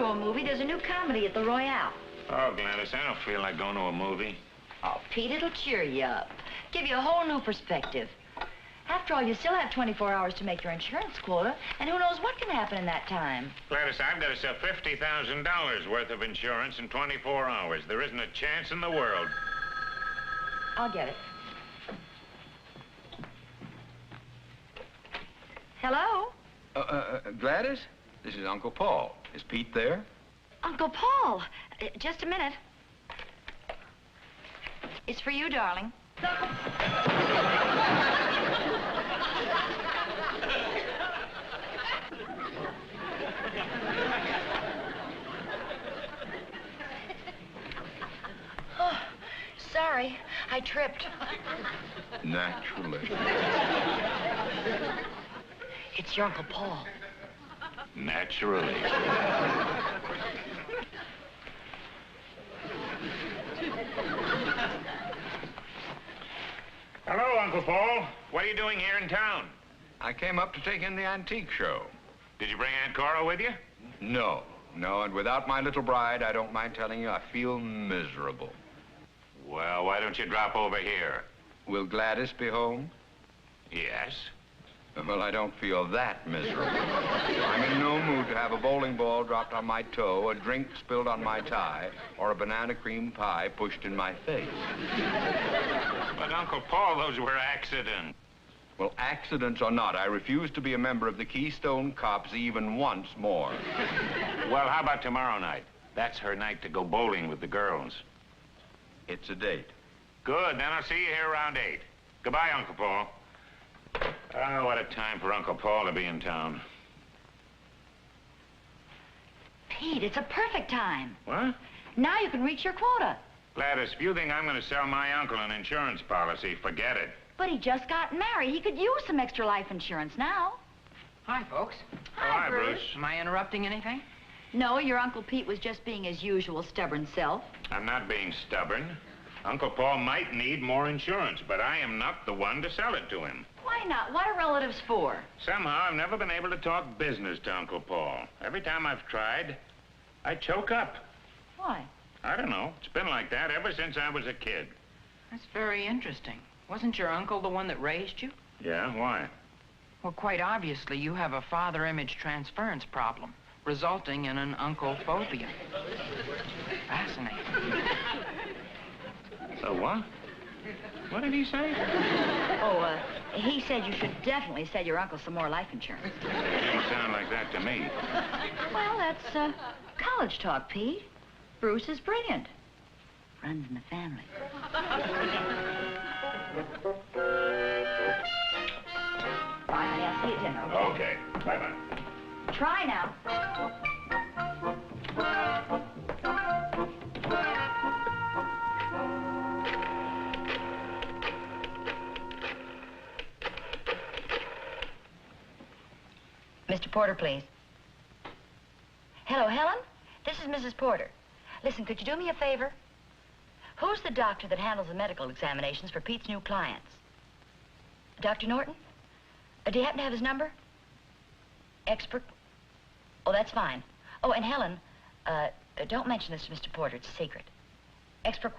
to a movie. There's a new comedy at the Royale. Oh, Gladys, I don't feel like going to a movie. Oh, Pete, it'll cheer you up. Give you a whole new perspective. After all, you still have 24 hours to make your insurance quota, and who knows what can happen in that time. Gladys, I've got to sell $50,000 worth of insurance in 24 hours. There isn't a chance in the world. I'll get it. Hello? Gladys, this is Uncle Paul. Is Pete there? Uncle Paul, just a minute. It's for you, darling. Oh, sorry, I tripped. Naturally. It's your Uncle Paul. Naturally. Hello, Uncle Paul. What are you doing here in town? I came up to take in the antique show. Did you bring Aunt Cara with you? No, and without my little bride, I don't mind telling you, I feel miserable. Well, why don't you drop over here? Will Gladys be home? Yes. Well, I don't feel that miserable. I'm in no mood to have a bowling ball dropped on my toe, a drink spilled on my tie, or a banana cream pie pushed in my face. But, Uncle Paul, those were accidents. Well, accidents or not, I refuse to be a member of the Keystone Cops even once more. Well, how about tomorrow night? That's her night to go bowling with the girls. It's a date. Good, then I'll see you here around 8. Goodbye, Uncle Paul. Oh, what a time for Uncle Paul to be in town. Pete, it's a perfect time. What? Now you can reach your quota. Gladys, if you think I'm going to sell my uncle an insurance policy, forget it. But he just got married. He could use some extra life insurance now. Hi, folks. Hi, Bruce. Am I interrupting anything? No, your Uncle Pete was just being his usual stubborn self. I'm not being stubborn. Uncle Paul might need more insurance, but I am not the one to sell it to him. Why not? What are relatives for? Somehow, I've never been able to talk business to Uncle Paul. Every time I've tried, I choke up. Why? I don't know. It's been like that ever since I was a kid. That's very interesting. Wasn't your uncle the one that raised you? Yeah, why? Well, quite obviously, you have a father image transference problem, resulting in an uncle phobia. Fascinating. A what? What did he say? Oh, he said you should definitely sell your uncle some more life insurance. It didn't sound like that to me. Well, that's, college talk, Pete. Bruce is brilliant. Runs in the family. Bye, honey. I'll see you at dinner, okay? Okay. Bye-bye. Try now. Mr. Porter, please. Hello, Helen? This is Mrs. Porter. Listen, could you do me a favor? Who's the doctor that handles the medical examinations for Pete's new clients? Dr. Norton? Do you happen to have his number? Expert? Oh, that's fine. Oh, and Helen, don't mention this to Mr. Porter. It's a secret. Expert...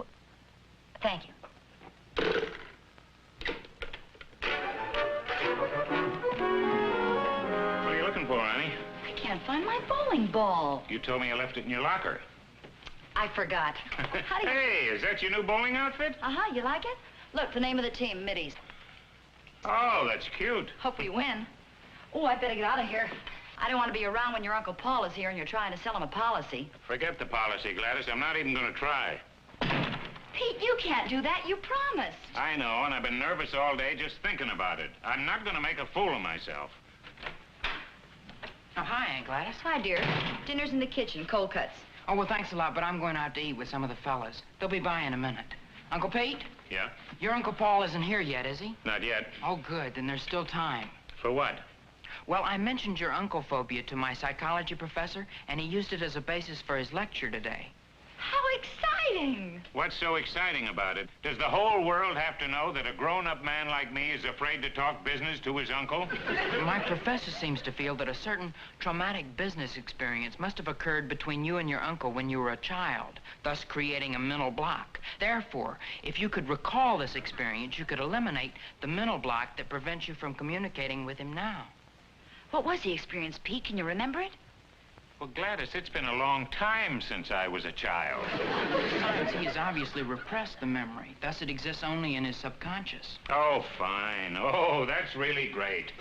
Thank you. What are you looking for, honey? I can't find my bowling ball. You told me you left it in your locker. I forgot. How do you... Hey, is that your new bowling outfit? Uh-huh, you like it? Look, the name of the team, Middies. Oh, that's cute. Hope we win. Oh, I better get out of here. I don't want to be around when your Uncle Paul is here and you're trying to sell him a policy. Forget the policy, Gladys. I'm not even going to try. Pete, you can't do that. You promised. I know, and I've been nervous all day just thinking about it. I'm not going to make a fool of myself. Oh, hi, Aunt Gladys. Hi, dear. Dinner's in the kitchen, cold cuts. Oh, well, thanks a lot, but I'm going out to eat with some of the fellas. They'll be by in a minute. Uncle Pete? Yeah? Your Uncle Paul isn't here yet, is he? Not yet. Oh, good. Then there's still time. For what? Well, I mentioned your uncle phobia to my psychology professor, and he used it as a basis for his lecture today. How exciting. What's so exciting about it? Does the whole world have to know that a grown-up man like me is afraid to talk business to his uncle? My professor seems to feel that a certain traumatic business experience must have occurred between you and your uncle when you were a child, thus creating a mental block. Therefore, if you could recall this experience, you could eliminate the mental block that prevents you from communicating with him now. What was the experience, Pete? Can you remember it? Well, Gladys, it's been a long time since I was a child. Besides, he has obviously repressed the memory. Thus, it exists only in his subconscious. Oh, fine. Oh, that's really great.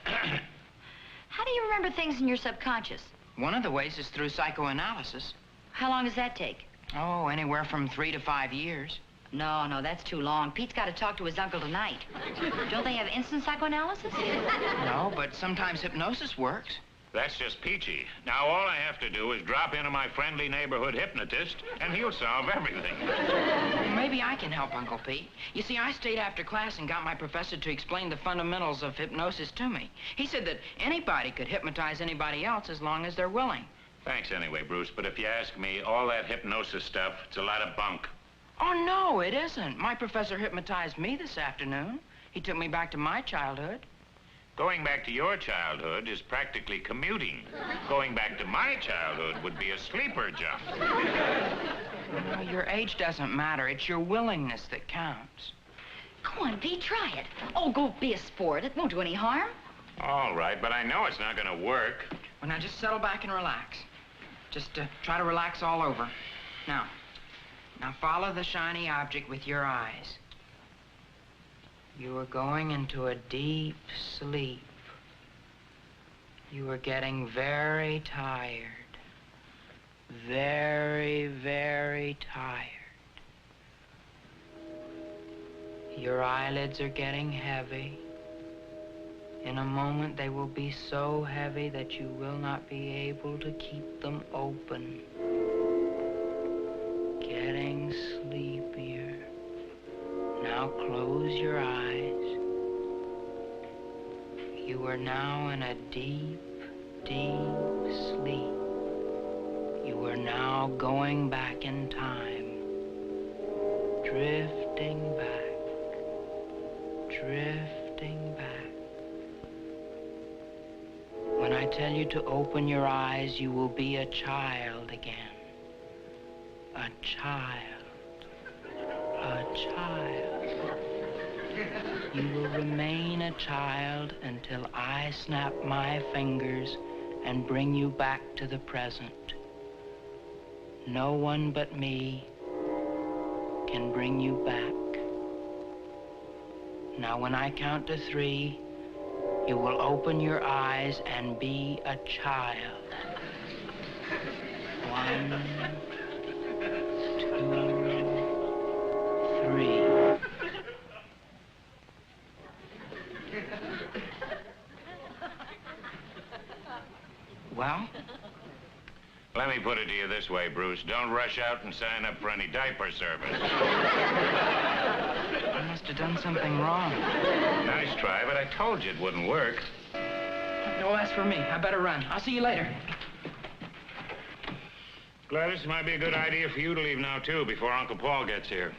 How do you remember things in your subconscious? One of the ways is through psychoanalysis. How long does that take? Oh, anywhere from 3 to 5 years. No, that's too long. Pete's got to talk to his uncle tonight. Don't they have instant psychoanalysis? No, but sometimes hypnosis works. That's just peachy. Now, all I have to do is drop into my friendly neighborhood hypnotist, and he'll solve everything. Well, maybe I can help, Uncle Pete. You see, I stayed after class and got my professor to explain the fundamentals of hypnosis to me. He said that anybody could hypnotize anybody else as long as they're willing. Thanks anyway, Bruce, but if you ask me, all that hypnosis stuff, it's a lot of bunk. Oh, no, it isn't. My professor hypnotized me this afternoon. He took me back to my childhood. Going back to your childhood is practically commuting. Going back to my childhood would be a sleeper jump. Well, your age doesn't matter. It's your willingness that counts. Go on, Pete, try it. Oh, go be a sport. It won't do any harm. All right, but I know it's not going to work. Well, now, just settle back and relax. Just try to relax all over. Now follow the shiny object with your eyes. You are going into a deep sleep. You are getting very tired. Very, very tired. Your eyelids are getting heavy. In a moment, they will be so heavy that you will not be able to keep them open. Getting sleepier. Now close your eyes. You are now in a deep, deep sleep. You are now going back in time. Drifting back. Drifting back. When I tell you to open your eyes, you will be a child again. A child. A child. You will remain a child until I snap my fingers and bring you back to the present. No one but me can bring you back. Now, when I count to 3, you will open your eyes and be a child. 1, 2, 3. Well? Let me put it to you this way, Bruce. Don't rush out and sign up for any diaper service. I must have done something wrong. Nice try, but I told you it wouldn't work. No, that's for me. I better run. I'll see you later. Gladys, it might be a good idea for you to leave now, too, before Uncle Paul gets here.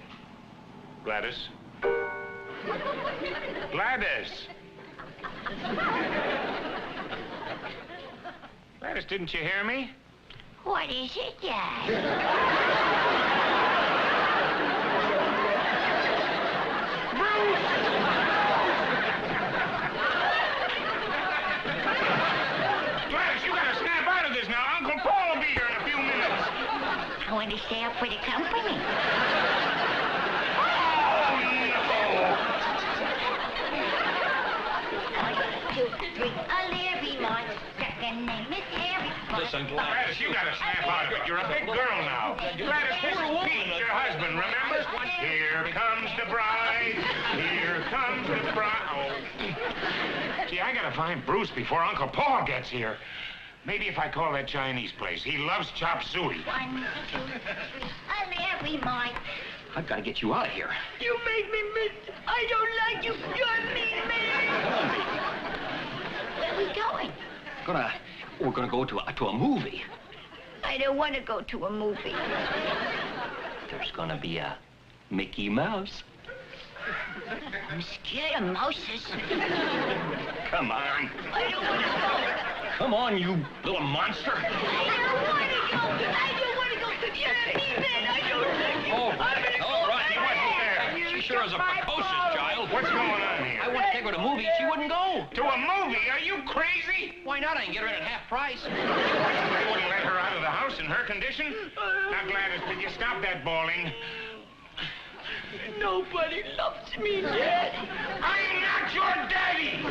Gladys? Gladys! Gladys, didn't you hear me? What is it, Dad? Gladys, you gotta snap out of this now. Uncle Paul will be here in a few minutes. I want to stay up for the company. Listen, Gladys, you gotta snap out of it. You're a big girl now. Gladys, this is Pete, your husband, remember? Here comes the bride. Here comes the bride. Oh. Gee, I gotta find Bruce before Uncle Paul gets here. Maybe if I call that Chinese place. He loves chop suey. 1, 2, 3. I'll every mine. I've got to get you out of here. You make me miss. I don't like you. You're mean, man. Where are we going? We're gonna go to a movie. I don't want to go to a movie. There's gonna be a Mickey Mouse. I'm scared of mouses. Come on. I don't want to go. Come on, you little monster. I don't want to go. I don't want to go. You're a mean man. I don't like you. Oh, I'm gonna all go right, back you wasn't there. there. She sure is a precocious child. What's going on here? I want to take her to movies. She wouldn't go. To a movie? Are you crazy? Why not? I can get her in at half price. You wouldn't let her out of the house in her condition? Now, Gladys, did you stop that bawling? Nobody loves me, Daddy. I'm not your daddy!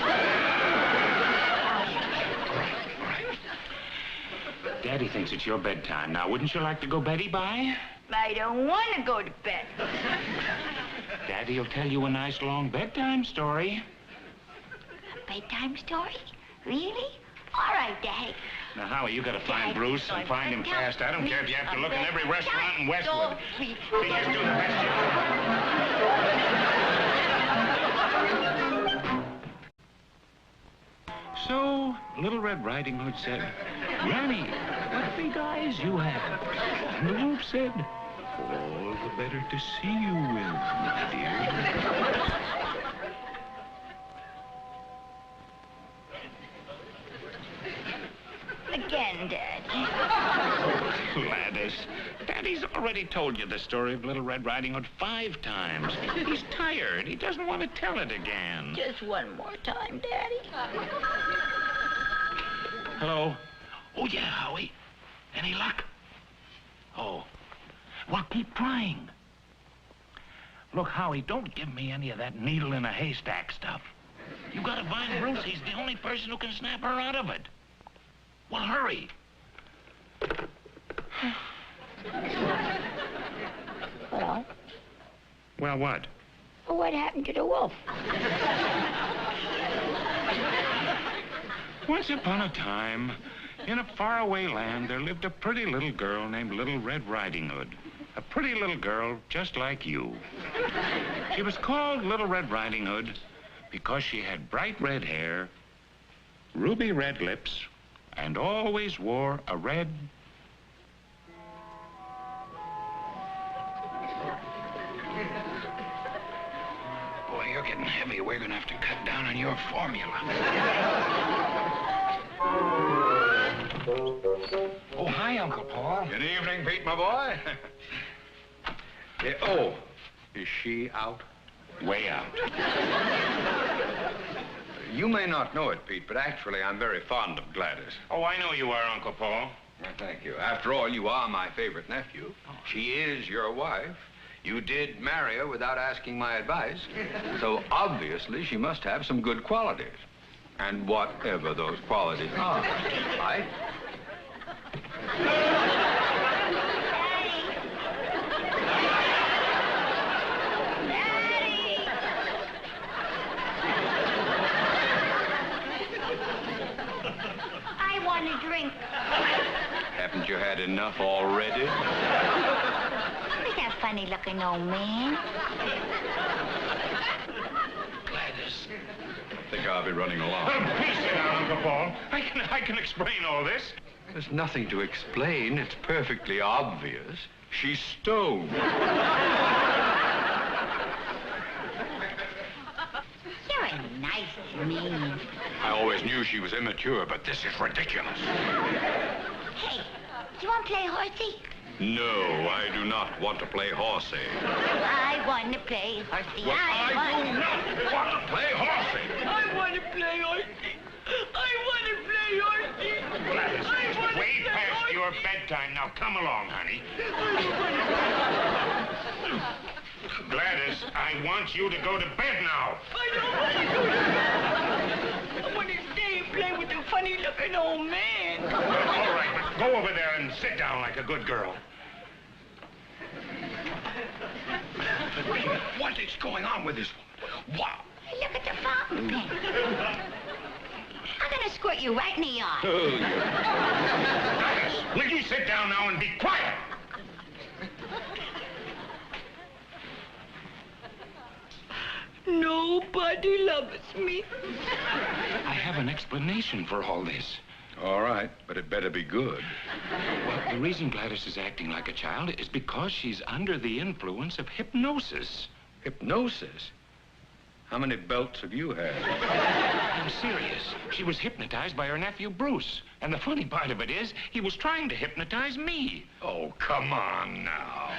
Daddy thinks it's your bedtime. Now, wouldn't you like to go Betty-bye? I don't want to go to bed. Daddy'll tell you a nice long bedtime story. A bedtime story? Really? All right, Daddy. Now, Howie, you gotta find Bruce and find him fast. I don't care if you have to look in every restaurant in Westwood. You just do the best you can. So, Little Red Riding Hood said, "Granny, what big eyes you have." And the wolf said, "All the better to see you with, my dear." Again, Daddy. Gladys, Daddy's already told you the story of Little Red Riding Hood 5 times. He's tired. He doesn't want to tell it again. Just one more time, Daddy. Hello? Oh, yeah, Howie. Any luck? Oh. Well, keep trying. Look, Howie, don't give me any of that needle in a haystack stuff. You gotta find Bruce. He's the only person who can snap her out of it. Well, hurry. Well? Well, what? What happened to the wolf? Once upon a time, in a faraway land, there lived a pretty little girl named Little Red Riding Hood. A pretty little girl just like you. She was called Little Red Riding Hood because she had bright red hair, ruby red lips, and always wore a red... Boy, you're getting heavy. We're gonna have to cut down on your formula. Oh, hi, Uncle Paul. Good evening, Pete, my boy. Oh, is she out? Way out. You may not know it, Pete, but actually I'm very fond of Gladys. Oh, I know you are, Uncle Paul. Well, thank you. After all, you are my favorite nephew. She is your wife. You did marry her without asking my advice. So obviously she must have some good qualities. And whatever those qualities are, right? I want a drink. Haven't you had enough already? Who's that funny-looking old man? Gladys. I think I'll be running along. Please sit down, Uncle Paul. I can explain all this. There's nothing to explain. It's perfectly obvious. She's stoned. You're a nice man. I always knew she was immature, but this is ridiculous. Hey, you want to play horsey? No, I do not want to play horsey. I want to play horsey. Well, I do not want to play horsey. I want to play horsey. I want to play horsey. Gladys, it's way past your bedtime. Now, come along, honey. Gladys, I want you to go to bed now. I don't want to go to bed. I want to stay and play with the funny-looking old man. Well, all right, but go over there and sit down like a good girl. What is going on with this woman? Wow. Look at the fountain pen. I'm going to squirt you right in the eye. Gladys, will you sit down now and be quiet? Nobody loves me. I have an explanation for all this. All right, but it better be good. Well, The reason Gladys is acting like a child is because she's under the influence of hypnosis. Hypnosis? How many belts have you had? I'm serious. She was hypnotized by her nephew, Bruce. And the funny part of it is, he was trying to hypnotize me. Oh, come on now.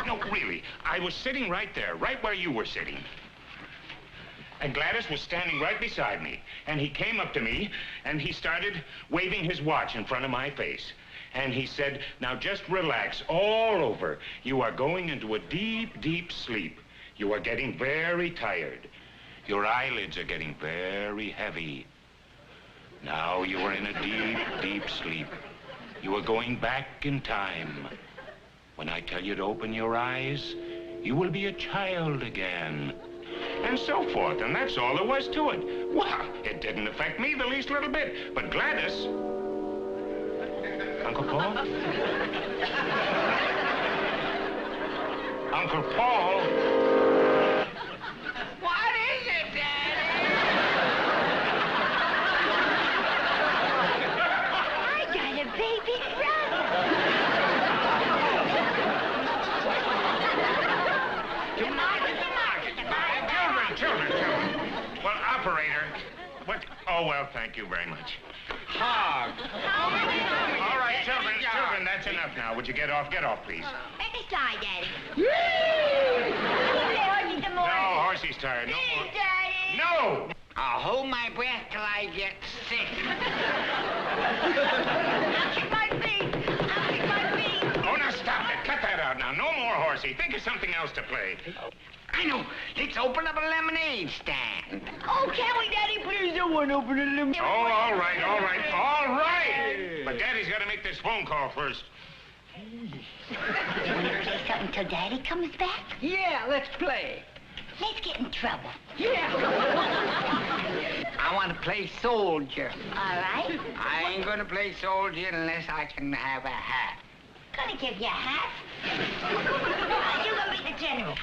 No, really. I was sitting right there, right where you were sitting. And Gladys was standing right beside me. And he came up to me, and he started waving his watch in front of my face. And he said, now just relax all over. You are going into a deep, deep sleep. You are getting very tired. Your eyelids are getting very heavy. Now you are in a deep, deep sleep. You are going back in time. When I tell you to open your eyes, you will be a child again. And so forth, and that's all there was to it. Well, it didn't affect me the least little bit. But Gladys... Uncle Paul? Uncle Paul? What is it, Daddy? I got a baby brother. Children. Well, operator, what? Oh, well, thank you very much. Hog. All right, children, that's enough now. Would you get off? Get off, please. Let me slide, Daddy. No, Horsey's tired. No more. Daddy. No! I'll hold my breath till I get sick. I'll kick my feet. Oh, now stop it. Cut that out now. No more Horsey. Think of something else to play. I know. Let's open up a lemonade stand. Oh, can we, Daddy? Please don't want to open a lemonade. Oh, all right. But Daddy's got to make this phone call first. Want to play something till Daddy comes back? Yeah, let's play. Let's get in trouble. Yeah. I want to play soldier. All right. I ain't gonna play soldier unless I can have a hat. Gonna give you a hat. You gonna be the general.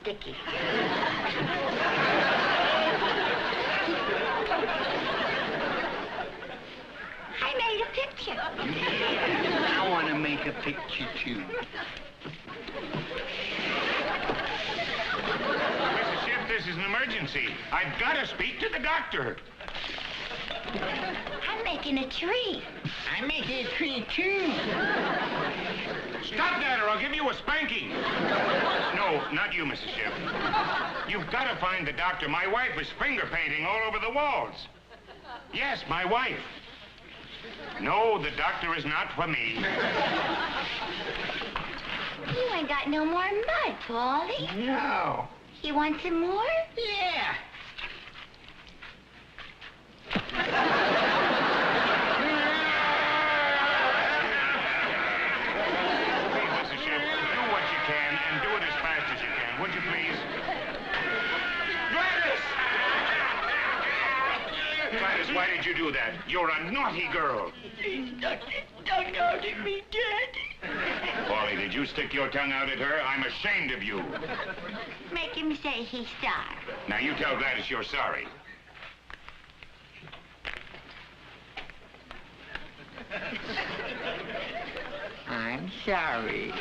Sticky. I made a picture. I want to make a picture, too. Mrs. Schiff, this is an emergency. I've got to speak to the doctor. I'm making a tree. I'm making a tree, too. Stop that or I'll give you a spanking. No, not you, Mrs. Schiff. You've got to find the doctor. My wife is finger painting all over the walls. Yes, my wife. No, the doctor is not for me. You ain't got no more mud, Paulie. No. You want some more? Yeah. Please, Mrs. Schiff, do what you can and do it as fast as you can, would you please? Gladys! Gladys, why did you do that? You're a naughty girl. Don't naughty me, Daddy. Paulie, did you stick your tongue out at her? I'm ashamed of you. Make him say he's sorry. Now, you tell Gladys you're sorry. I'm sorry.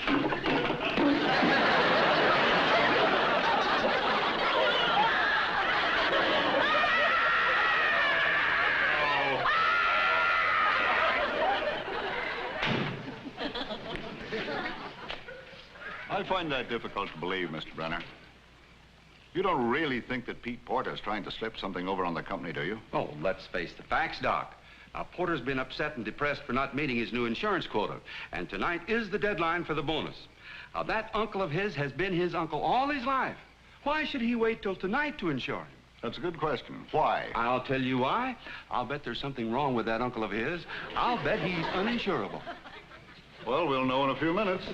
I find that difficult to believe, Mr. Brenner. You don't really think that Pete Porter's trying to slip something over on the company, do you? Oh, let's face the facts, Doc. Now, Porter's been upset and depressed for not meeting his new insurance quota. And tonight is the deadline for the bonus. Now, that uncle of his has been his uncle all his life. Why should he wait till tonight to insure him? That's a good question. Why? I'll tell you why. I'll bet there's something wrong with that uncle of his. I'll bet he's uninsurable. Well, we'll know in a few minutes.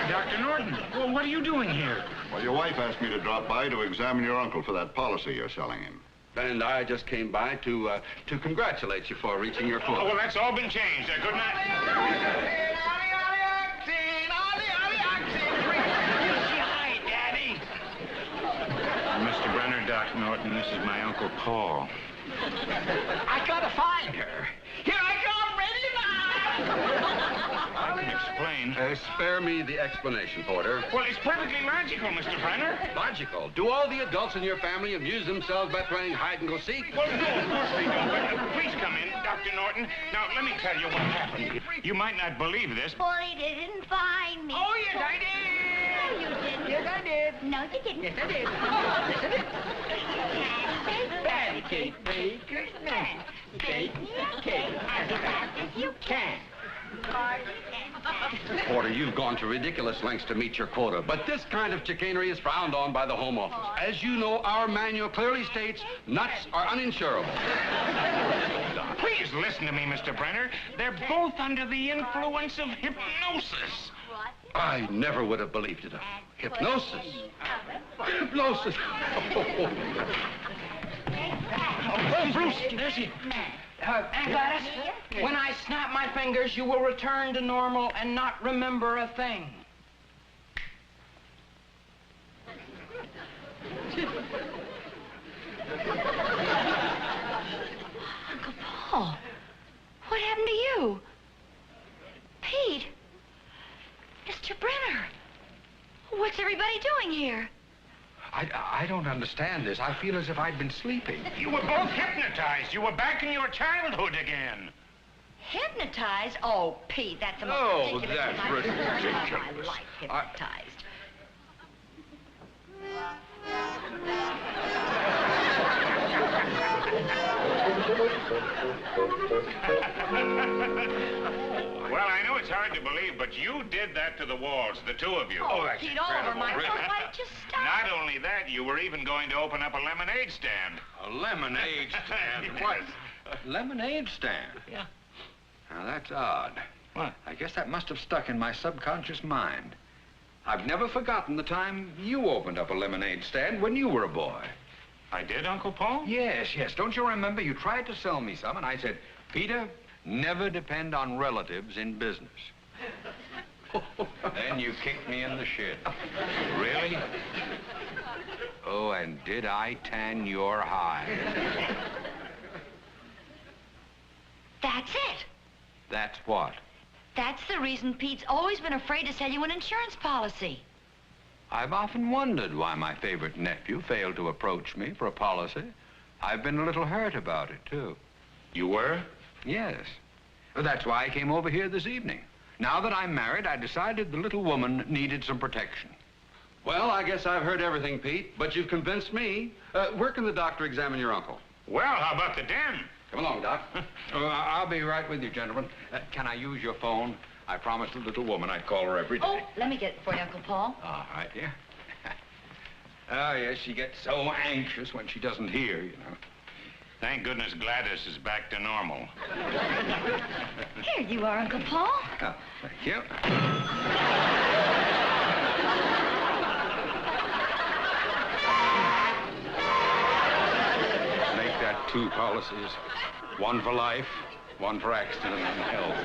Dr. Norton, well, what are you doing here? Well, your wife asked me to drop by to examine your uncle for that policy you're selling him. Ben and I just came by to congratulate you for reaching your quota. Oh, well, that's all been changed. Good night. Hi, Daddy. Mr. Brenner, Doc Norton, this is my Uncle Paul. I gotta find her. Here I come, ready now. I can explain. Spare me the explanation, Porter. Well, it's perfectly logical, Mr. Brenner. Logical. Do all the adults in your family amuse themselves by playing hide-and-go-seek? Well, no, of course they don't. But please come in, Dr. Norton. Now, let me tell you what happened. You might not believe this. Boy didn't find me. Oh, yes, I did. No, you didn't. Yes, I did. No, you didn't. Yes, I did. Patty cake, baker's man. Bake me a cake as fast as you can. Porter, you've gone to ridiculous lengths to meet your quota, but this kind of chicanery is frowned on by the Home Office. As you know, our manual clearly states nuts are uninsurable. Please listen to me, Mr. Brenner. They're both under the influence of hypnosis. I never would have believed it. Hypnosis. Hypnosis. Oh, Bruce, there's he. Aunt Gladys, when I snap my fingers, you will return to normal and not remember a thing. Uncle Paul, what happened to you? Pete, Mr. Brenner, what's everybody doing here? I don't understand this. I feel as if I'd been sleeping. You were both hypnotized. You were back in your childhood again. Hypnotized? Oh, Pete, that's the most Oh, ridiculous that's thing I've ever heard in my ridiculous. life. Hypnotized. Well, I know it's hard to believe, but you did that to the walls, the two of you. Oh, Pete, all over my Really. throat. Why did you stop? Not only that, you were even going to open up a lemonade stand. A lemonade stand? Yes. What? A lemonade stand? Yeah. Now, that's odd. What? I guess that must have stuck in my subconscious mind. I've never forgotten the time you opened up a lemonade stand when you were a boy. I did, Uncle Paul? Yes. Don't you remember? You tried to sell me some, and I said, Peter, never depend on relatives in business. Then you kicked me in the shin. Really? Oh, and did I tan your hide? That's it. That's what? That's the reason Pete's always been afraid to sell you an insurance policy. I've often wondered why my favorite nephew failed to approach me for a policy. I've been a little hurt about it, too. You were? Yes. That's why I came over here this evening. Now that I'm married, I decided the little woman needed some protection. Well, I guess I've heard everything, Pete, but you've convinced me. Where can the doctor examine your uncle? Well, how about the den? Come along, Doc. I'll be right with you, gentlemen. Can I use your phone? I promised the little woman I'd call her every day. Oh, let me get it for you, Uncle Paul. All right, dear. Oh, yes, she gets so anxious when she doesn't hear, you know. Thank goodness Gladys is back to normal. Here you are, Uncle Paul. Oh, thank you. Make that 2 policies. 1 for life, 1 for accident and health.